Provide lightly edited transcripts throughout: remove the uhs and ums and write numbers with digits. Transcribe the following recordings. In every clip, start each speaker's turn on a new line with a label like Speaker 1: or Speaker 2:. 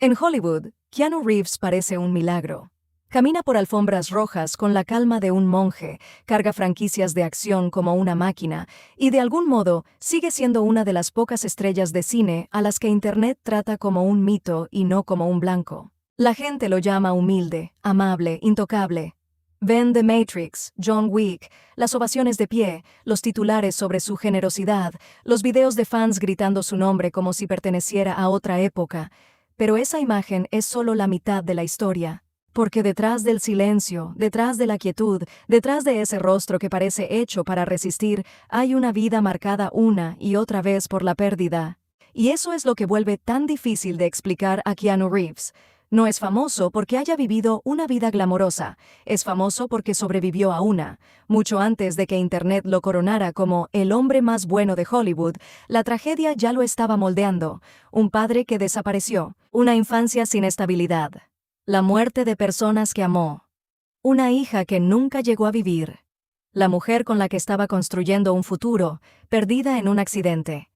Speaker 1: En Hollywood, Keanu Reeves parece un milagro. Camina por alfombras rojas con la calma de un monje, carga franquicias de acción como una máquina, y de algún modo sigue siendo una de las pocas estrellas de cine a las que Internet trata como un mito y no como un blanco. La gente lo llama humilde, amable, intocable. Ven The Matrix, John Wick, las ovaciones de pie, los titulares sobre su generosidad, los videos de fans gritando su nombre como si perteneciera a otra época. Pero esa imagen es solo la mitad de la historia. Porque detrás del silencio, detrás de la quietud, detrás de ese rostro que parece hecho para resistir, hay una vida marcada una y otra vez por la pérdida. Y eso es lo que vuelve tan difícil de explicar a Keanu Reeves. No es famoso porque haya vivido una vida glamorosa, es famoso porque sobrevivió a una. Mucho antes de que Internet lo coronara como el hombre más bueno de Hollywood, la tragedia ya lo estaba moldeando. Un padre que desapareció, una infancia sin estabilidad. La muerte de personas que amó. Una hija que nunca llegó a vivir. La mujer con la que estaba construyendo un futuro, perdida en un accidente.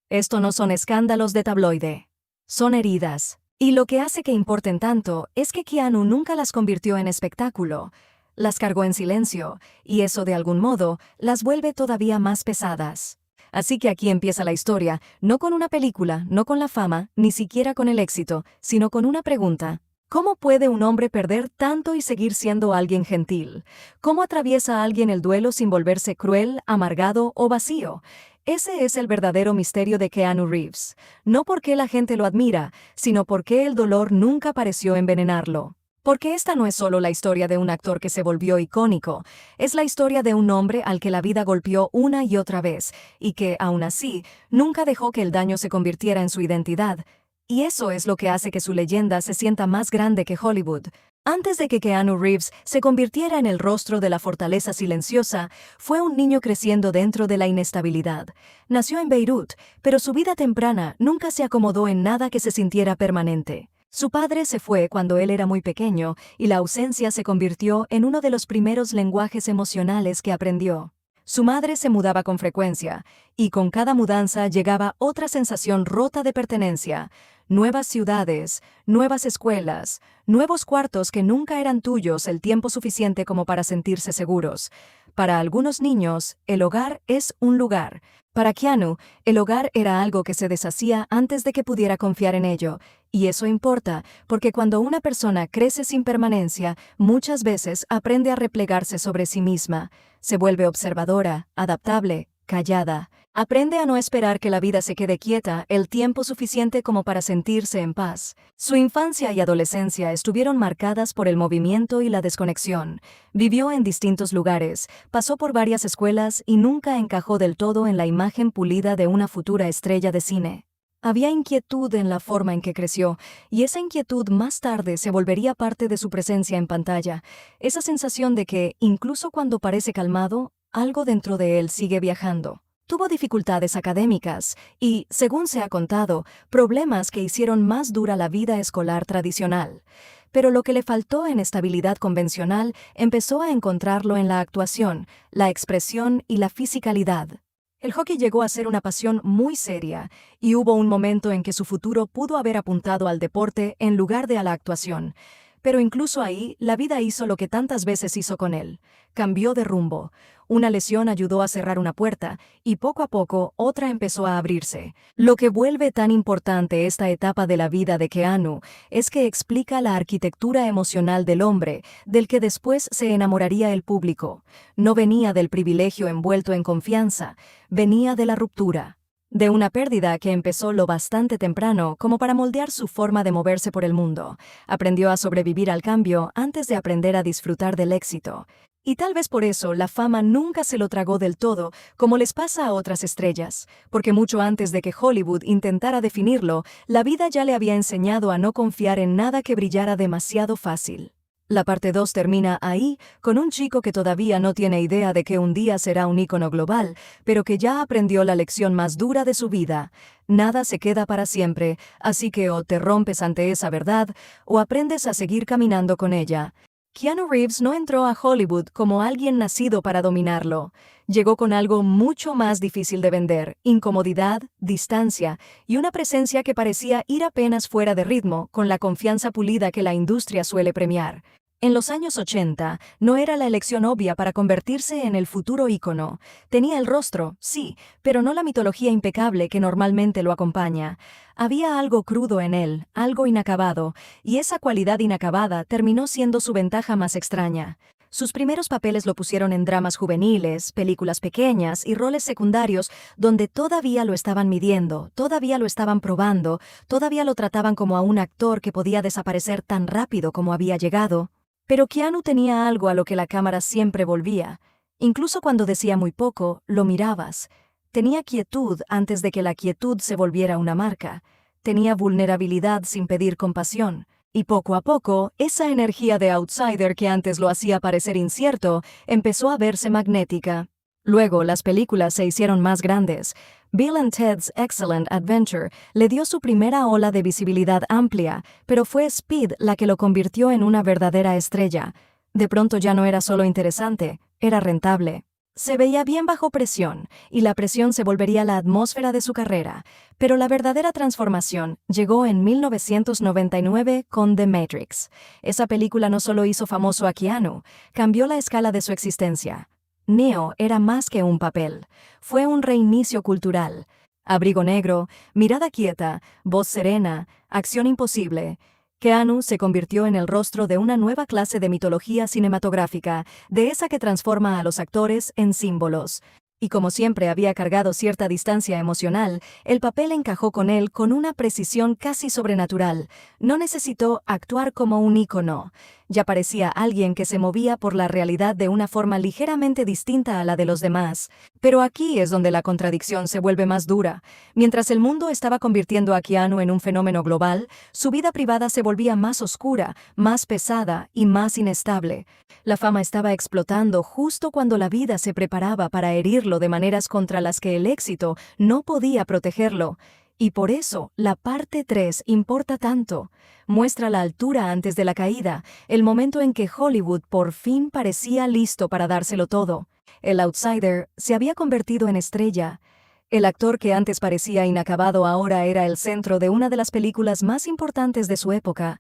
Speaker 1: Esto no son escándalos de tabloide. Son heridas. Y lo que hace que importen tanto es que Keanu nunca las convirtió en espectáculo. Las cargó en silencio, y eso de algún modo las vuelve todavía más pesadas. Así que aquí empieza la historia, no con una película, no con la fama, ni siquiera con el éxito, sino con una pregunta. ¿Cómo puede un hombre perder tanto y seguir siendo alguien gentil? ¿Cómo atraviesa alguien el duelo sin volverse cruel, amargado o vacío? Ese es el verdadero misterio de Keanu Reeves. No porque la gente lo admira, sino porque el dolor nunca pareció envenenarlo. Porque esta no es solo la historia de un actor que se volvió icónico, es la historia de un hombre al que la vida golpeó una y otra vez, y que, aún así, nunca dejó que el daño se convirtiera en su identidad. Y eso es lo que hace que su leyenda se sienta más grande que Hollywood. Antes de que Keanu Reeves se convirtiera en el rostro de la fortaleza silenciosa, fue un niño creciendo dentro de la inestabilidad. Nació en Beirut, pero su vida temprana nunca se acomodó en nada que se sintiera permanente. Su padre se fue cuando él era muy pequeño y la ausencia se convirtió en uno de los primeros lenguajes emocionales que aprendió. Su madre se mudaba con frecuencia, y con cada mudanza llegaba otra sensación rota de pertenencia. Nuevas ciudades, nuevas escuelas, nuevos cuartos que nunca eran tuyos el tiempo suficiente como para sentirse seguros. Para algunos niños, el hogar es un lugar. Para Keanu, el hogar era algo que se deshacía antes de que pudiera confiar en ello. Y eso importa, porque cuando una persona crece sin permanencia, muchas veces aprende a replegarse sobre sí misma. Se vuelve observadora, adaptable, callada. Aprende a no esperar que la vida se quede quieta el tiempo suficiente como para sentirse en paz. Su infancia y adolescencia estuvieron marcadas por el movimiento y la desconexión. Vivió en distintos lugares, pasó por varias escuelas y nunca encajó del todo en la imagen pulida de una futura estrella de cine. Había inquietud en la forma en que creció, y esa inquietud más tarde se volvería parte de su presencia en pantalla. Esa sensación de que, incluso cuando parece calmado, algo dentro de él sigue viajando. Tuvo dificultades académicas y, según se ha contado, problemas que hicieron más dura la vida escolar tradicional. Pero lo que le faltó en estabilidad convencional empezó a encontrarlo en la actuación, la expresión y la fisicalidad. El hockey llegó a ser una pasión muy seria, y hubo un momento en que su futuro pudo haber apuntado al deporte en lugar de a la actuación. Pero incluso ahí, la vida hizo lo que tantas veces hizo con él. Cambió de rumbo. Una lesión ayudó a cerrar una puerta, y poco a poco otra empezó a abrirse. Lo que vuelve tan importante esta etapa de la vida de Keanu es que explica la arquitectura emocional del hombre, del que después se enamoraría el público. No venía del privilegio envuelto en confianza, venía de la ruptura. De una pérdida que empezó lo bastante temprano como para moldear su forma de moverse por el mundo. Aprendió a sobrevivir al cambio antes de aprender a disfrutar del éxito. Y tal vez por eso la fama nunca se lo tragó del todo, como les pasa a otras estrellas, porque mucho antes de que Hollywood intentara definirlo, la vida ya le había enseñado a no confiar en nada que brillara demasiado fácil. La parte 2 termina ahí, con un chico que todavía no tiene idea de que un día será un ícono global, pero que ya aprendió la lección más dura de su vida. Nada se queda para siempre, así que o te rompes ante esa verdad, o aprendes a seguir caminando con ella. Keanu Reeves no entró a Hollywood como alguien nacido para dominarlo. Llegó con algo mucho más difícil de vender: incomodidad, distancia y una presencia que parecía ir apenas fuera de ritmo con la confianza pulida que la industria suele premiar. En los años 80, no era la elección obvia para convertirse en el futuro ícono. Tenía el rostro, sí, pero no la mitología impecable que normalmente lo acompaña. Había algo crudo en él, algo inacabado, y esa cualidad inacabada terminó siendo su ventaja más extraña. Sus primeros papeles lo pusieron en dramas juveniles, películas pequeñas y roles secundarios donde todavía lo estaban midiendo, todavía lo estaban probando, todavía lo trataban como a un actor que podía desaparecer tan rápido como había llegado. Pero Keanu tenía algo a lo que la cámara siempre volvía. Incluso cuando decía muy poco, lo mirabas. Tenía quietud antes de que la quietud se volviera una marca. Tenía vulnerabilidad sin pedir compasión. Y poco a poco, esa energía de outsider que antes lo hacía parecer incierto, empezó a verse magnética. Luego, las películas se hicieron más grandes. Bill and Ted's Excellent Adventure le dio su primera ola de visibilidad amplia, pero fue Speed la que lo convirtió en una verdadera estrella. De pronto ya no era solo interesante, era rentable. Se veía bien bajo presión, y la presión se volvería la atmósfera de su carrera, pero la verdadera transformación llegó en 1999 con The Matrix. Esa película no solo hizo famoso a Keanu, cambió la escala de su existencia. Neo era más que un papel, fue un reinicio cultural. Abrigo negro, mirada quieta, voz serena, acción imposible. Keanu se convirtió en el rostro de una nueva clase de mitología cinematográfica, de esa que transforma a los actores en símbolos. Y como siempre había cargado cierta distancia emocional, el papel encajó con él con una precisión casi sobrenatural. No necesitó actuar como un ícono. Ya parecía alguien que se movía por la realidad de una forma ligeramente distinta a la de los demás. Pero aquí es donde la contradicción se vuelve más dura. Mientras el mundo estaba convirtiendo a Keanu en un fenómeno global, su vida privada se volvía más oscura, más pesada y más inestable. La fama estaba explotando justo cuando la vida se preparaba para herirlo de maneras contra las que el éxito no podía protegerlo. Y por eso, la parte 3 importa tanto. Muestra la altura antes de la caída, el momento en que Hollywood por fin parecía listo para dárselo todo. El outsider se había convertido en estrella. El actor que antes parecía inacabado ahora era el centro de una de las películas más importantes de su época.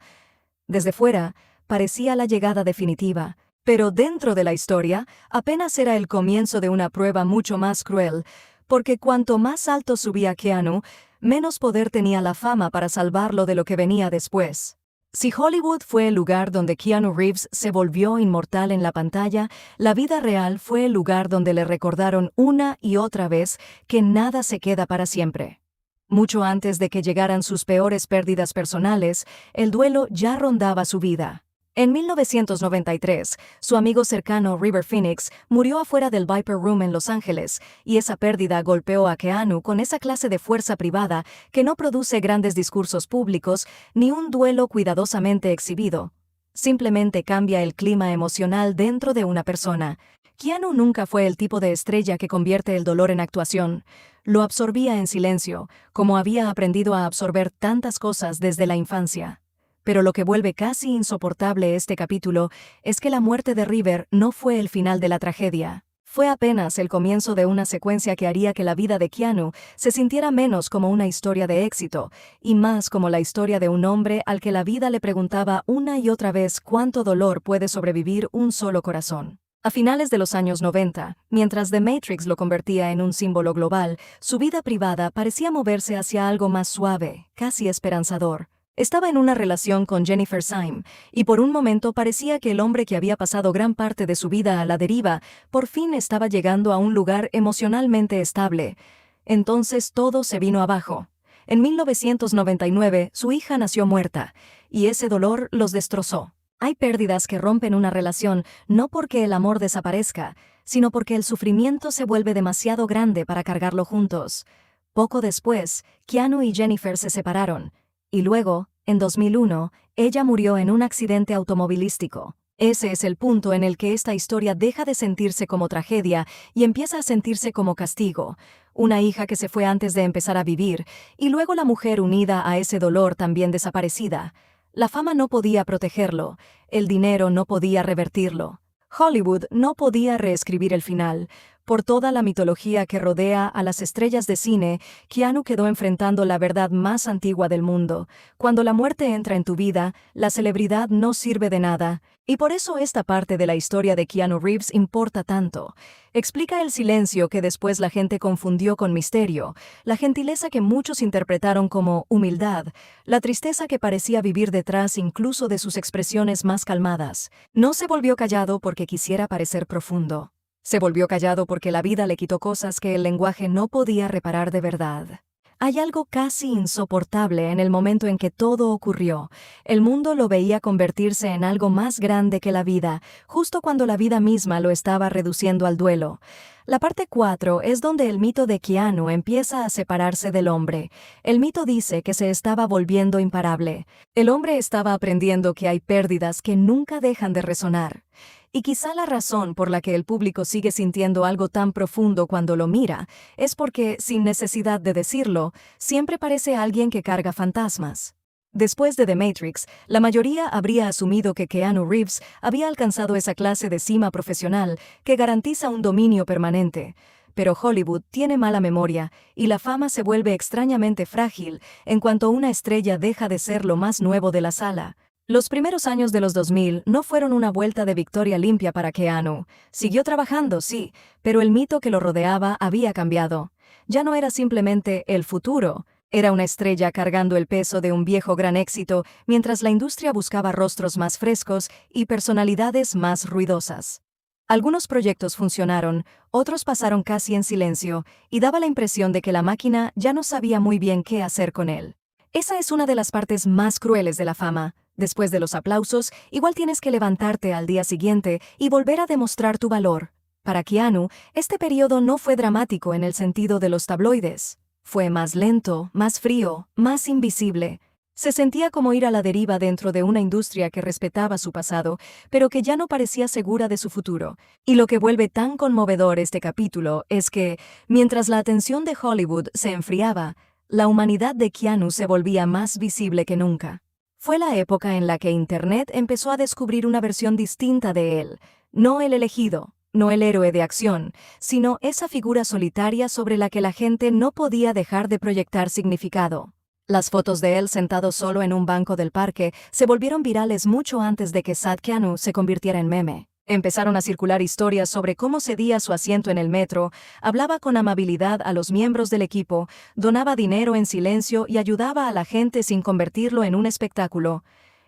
Speaker 1: Desde fuera, parecía la llegada definitiva. Pero dentro de la historia, apenas era el comienzo de una prueba mucho más cruel, porque cuanto más alto subía Keanu, menos poder tenía la fama para salvarlo de lo que venía después. Si Hollywood fue el lugar donde Keanu Reeves se volvió inmortal en la pantalla, la vida real fue el lugar donde le recordaron una y otra vez que nada se queda para siempre. Mucho antes de que llegaran sus peores pérdidas personales, el duelo ya rondaba su vida. En 1993, su amigo cercano River Phoenix murió afuera del Viper Room en Los Ángeles, y esa pérdida golpeó a Keanu con esa clase de fuerza privada que no produce grandes discursos públicos ni un duelo cuidadosamente exhibido. Simplemente cambia el clima emocional dentro de una persona. Keanu nunca fue el tipo de estrella que convierte el dolor en actuación. Lo absorbía en silencio, como había aprendido a absorber tantas cosas desde la infancia. Pero lo que vuelve casi insoportable este capítulo es que la muerte de River no fue el final de la tragedia. Fue apenas el comienzo de una secuencia que haría que la vida de Keanu se sintiera menos como una historia de éxito y más como la historia de un hombre al que la vida le preguntaba una y otra vez cuánto dolor puede sobrevivir un solo corazón. A finales de los años 90, mientras The Matrix lo convertía en un símbolo global, su vida privada parecía moverse hacia algo más suave, casi esperanzador. Estaba en una relación con Jennifer Syme, y por un momento parecía que el hombre que había pasado gran parte de su vida a la deriva, por fin estaba llegando a un lugar emocionalmente estable. Entonces todo se vino abajo. En 1999, su hija nació muerta, y ese dolor los destrozó. Hay pérdidas que rompen una relación no porque el amor desaparezca, sino porque el sufrimiento se vuelve demasiado grande para cargarlo juntos. Poco después, Keanu y Jennifer se separaron. Y luego, en 2001, ella murió en un accidente automovilístico. Ese es el punto en el que esta historia deja de sentirse como tragedia y empieza a sentirse como castigo. Una hija que se fue antes de empezar a vivir, y luego la mujer unida a ese dolor también desaparecida. La fama no podía protegerlo, el dinero no podía revertirlo. Hollywood no podía reescribir el final. Por toda la mitología que rodea a las estrellas de cine, Keanu quedó enfrentando la verdad más antigua del mundo. Cuando la muerte entra en tu vida, la celebridad no sirve de nada. Y por eso esta parte de la historia de Keanu Reeves importa tanto. Explica el silencio que después la gente confundió con misterio, la gentileza que muchos interpretaron como humildad, la tristeza que parecía vivir detrás incluso de sus expresiones más calmadas. No se volvió callado porque quisiera parecer profundo. Se volvió callado porque la vida le quitó cosas que el lenguaje no podía reparar de verdad. Hay algo casi insoportable en el momento en que todo ocurrió. El mundo lo veía convertirse en algo más grande que la vida, justo cuando la vida misma lo estaba reduciendo al duelo. La parte 4 es donde el mito de Keanu empieza a separarse del hombre. El mito dice que se estaba volviendo imparable. El hombre estaba aprendiendo que hay pérdidas que nunca dejan de resonar. Y quizá la razón por la que el público sigue sintiendo algo tan profundo cuando lo mira es porque, sin necesidad de decirlo, siempre parece alguien que carga fantasmas. Después de The Matrix, la mayoría habría asumido que Keanu Reeves había alcanzado esa clase de cima profesional que garantiza un dominio permanente. Pero Hollywood tiene mala memoria y la fama se vuelve extrañamente frágil en cuanto una estrella deja de ser lo más nuevo de la sala. Los primeros años de los 2000 no fueron una vuelta de victoria limpia para Keanu. Siguió trabajando, sí, pero el mito que lo rodeaba había cambiado. Ya no era simplemente el futuro, era una estrella cargando el peso de un viejo gran éxito mientras la industria buscaba rostros más frescos y personalidades más ruidosas. Algunos proyectos funcionaron, otros pasaron casi en silencio, y daba la impresión de que la máquina ya no sabía muy bien qué hacer con él. Esa es una de las partes más crueles de la fama. Después de los aplausos, igual tienes que levantarte al día siguiente y volver a demostrar tu valor. Para Keanu, este periodo no fue dramático en el sentido de los tabloides. Fue más lento, más frío, más invisible. Se sentía como ir a la deriva dentro de una industria que respetaba su pasado, pero que ya no parecía segura de su futuro. Y lo que vuelve tan conmovedor este capítulo es que, mientras la atención de Hollywood se enfriaba, la humanidad de Keanu se volvía más visible que nunca. Fue la época en la que Internet empezó a descubrir una versión distinta de él, no el elegido, no el héroe de acción, sino esa figura solitaria sobre la que la gente no podía dejar de proyectar significado. Las fotos de él sentado solo en un banco del parque se volvieron virales mucho antes de que Sad Keanu se convirtiera en meme. Empezaron a circular historias sobre cómo cedía su asiento en el metro, hablaba con amabilidad a los miembros del equipo, donaba dinero en silencio y ayudaba a la gente sin convertirlo en un espectáculo.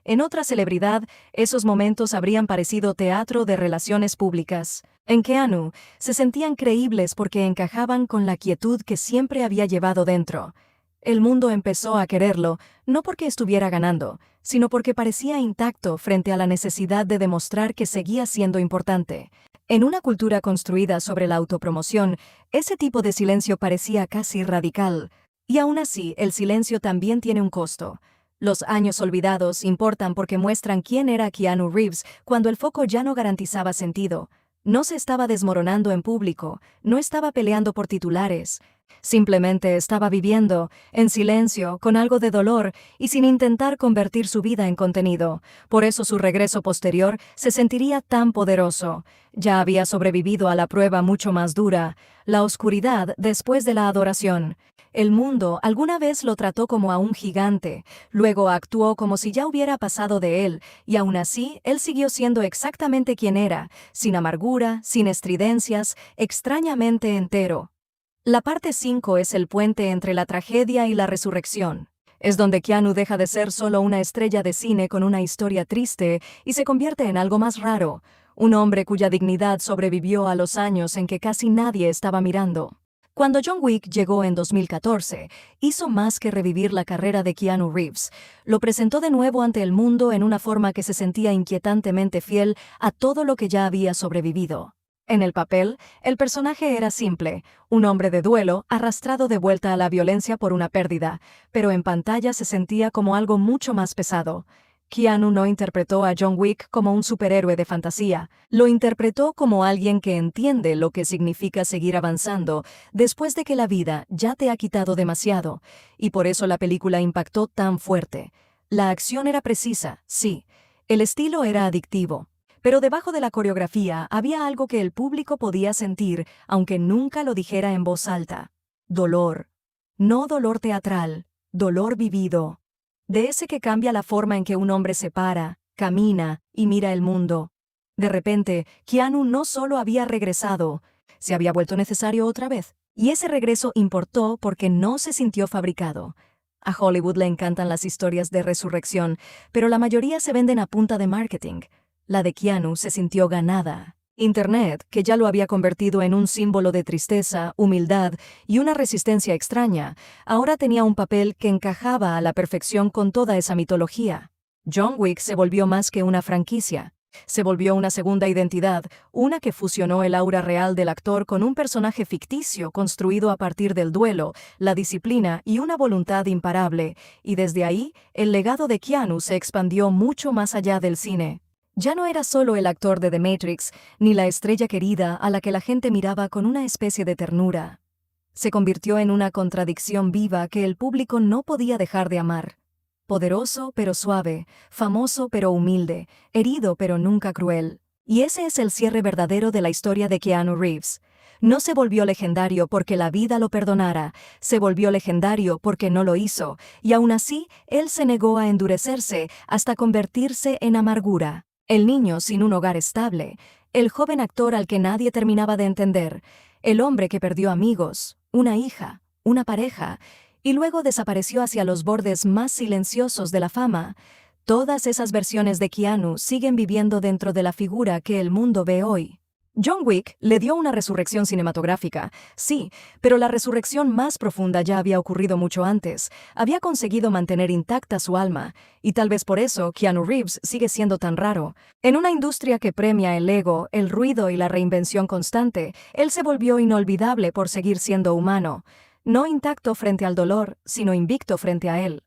Speaker 1: En otra celebridad, esos momentos habrían parecido teatro de relaciones públicas. En Keanu, se sentían creíbles porque encajaban con la quietud que siempre había llevado dentro. El mundo empezó a quererlo, no porque estuviera ganando, sino porque parecía intacto frente a la necesidad de demostrar que seguía siendo importante. En una cultura construida sobre la autopromoción, ese tipo de silencio parecía casi radical. Y aún así, el silencio también tiene un costo. Los años olvidados importan porque muestran quién era Keanu Reeves cuando el foco ya no garantizaba sentido. No se estaba desmoronando en público, no estaba peleando por titulares. Simplemente estaba viviendo, en silencio, con algo de dolor y sin intentar convertir su vida en contenido. Por eso su regreso posterior se sentiría tan poderoso. Ya había sobrevivido a la prueba mucho más dura, la oscuridad después de la adoración. El mundo alguna vez lo trató como a un gigante, luego actuó como si ya hubiera pasado de él, y aún así él siguió siendo exactamente quien era, sin amargura, sin estridencias, extrañamente entero. La parte 5 es el puente entre la tragedia y la resurrección. Es donde Keanu deja de ser solo una estrella de cine con una historia triste y se convierte en algo más raro, un hombre cuya dignidad sobrevivió a los años en que casi nadie estaba mirando. Cuando John Wick llegó en 2014, hizo más que revivir la carrera de Keanu Reeves. Lo presentó de nuevo ante el mundo en una forma que se sentía inquietantemente fiel a todo lo que ya había sobrevivido. En el papel, el personaje era simple, un hombre de duelo arrastrado de vuelta a la violencia por una pérdida, pero en pantalla se sentía como algo mucho más pesado. Keanu no interpretó a John Wick como un superhéroe de fantasía, lo interpretó como alguien que entiende lo que significa seguir avanzando después de que la vida ya te ha quitado demasiado, y por eso la película impactó tan fuerte. La acción era precisa, sí. El estilo era adictivo. Pero debajo de la coreografía había algo que el público podía sentir, aunque nunca lo dijera en voz alta. Dolor. No dolor teatral, dolor vivido. De ese que cambia la forma en que un hombre se para, camina y mira el mundo. De repente, Keanu no solo había regresado, se había vuelto necesario otra vez. Y ese regreso importó porque no se sintió fabricado. A Hollywood le encantan las historias de resurrección, pero la mayoría se venden a punta de marketing. La de Keanu se sintió ganada. Internet, que ya lo había convertido en un símbolo de tristeza, humildad y una resistencia extraña, ahora tenía un papel que encajaba a la perfección con toda esa mitología. John Wick se volvió más que una franquicia. Se volvió una segunda identidad, una que fusionó el aura real del actor con un personaje ficticio construido a partir del duelo, la disciplina y una voluntad imparable, y desde ahí, el legado de Keanu se expandió mucho más allá del cine. Ya no era solo el actor de The Matrix, ni la estrella querida a la que la gente miraba con una especie de ternura. Se convirtió en una contradicción viva que el público no podía dejar de amar. Poderoso pero suave, famoso pero humilde, herido pero nunca cruel. Y ese es el cierre verdadero de la historia de Keanu Reeves. No se volvió legendario porque la vida lo perdonara, se volvió legendario porque no lo hizo, y aún así, él se negó a endurecerse hasta convertirse en amargura. El niño sin un hogar estable, el joven actor al que nadie terminaba de entender, el hombre que perdió amigos, una hija, una pareja, y luego desapareció hacia los bordes más silenciosos de la fama. Todas esas versiones de Keanu siguen viviendo dentro de la figura que el mundo ve hoy. John Wick le dio una resurrección cinematográfica, sí, pero la resurrección más profunda ya había ocurrido mucho antes. Había conseguido mantener intacta su alma, y tal vez por eso Keanu Reeves sigue siendo tan raro. En una industria que premia el ego, el ruido y la reinvención constante, él se volvió inolvidable por seguir siendo humano. No intacto frente al dolor, sino invicto frente a él.